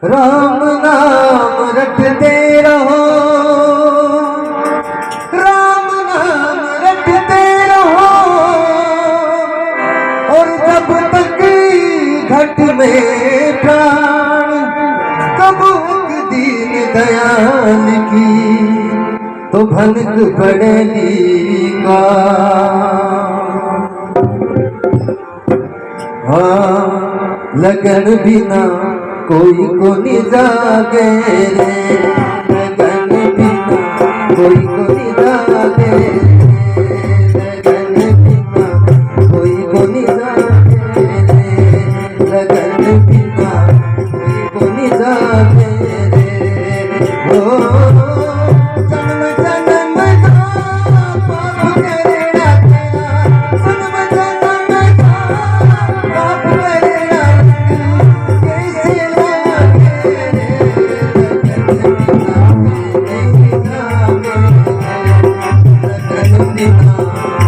राम नाम रटते रहो, राम नाम रटते रहो, और जब तक घट में प्राण कब दीन दयाल की तो भनक पड़ेगी का। लगन बिना कोई को नहीं जागे रे, लगन बिना कोई को नहीं जागे, लगन बिना कोई को नहीं जागे रे, लगन बिना कोई को नहीं जागे रे। ओ जन्म जन्म का पाप करेगा तेरा, जन्म जन्म का पाप करेगा कैसे लागे रे, लगन बिना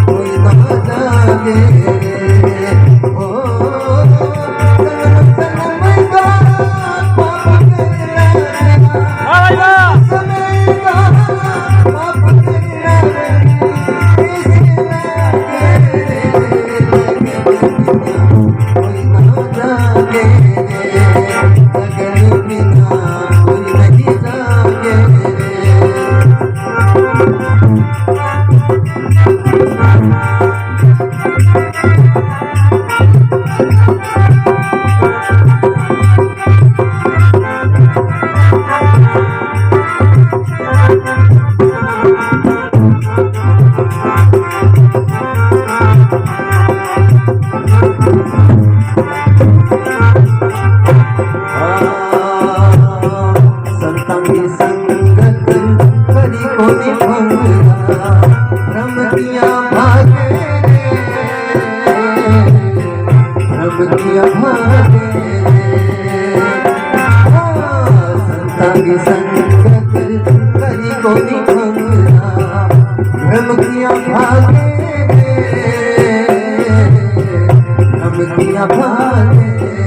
कोई ना जागे रे। ओ जन्म जन्म का पाप करेगा तेरा, समय का पाप करेगा कैसे लागे रे, कोई ना जागे रे, लगन बिना कोई नहीं जागे रे। संतांगी संगत करी कोनी भंगरा, भ्रम किया भागे रे, भ्रम किया भागे रे। संतांगी संगत करी कोनी भंगरा, भ्रम किया भागे रे, भ्रम किया भागे रे।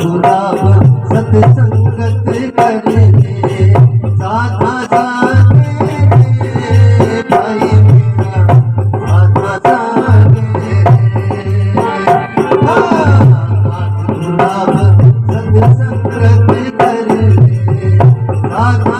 गुलाब सत्संगत करने साधा जागे भाई मेरा साधा जागे गुलाब सत्संगत करने साधा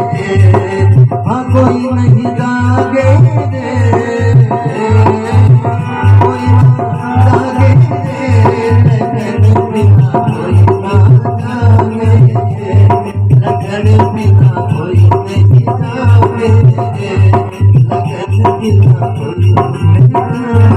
हाँ कोई नहीं जागे रे कोई ना जागे रे लगन बिना कोई ना जागे लगन बिना कोई नहीं जागे लगन बिना कोई नहीं जागे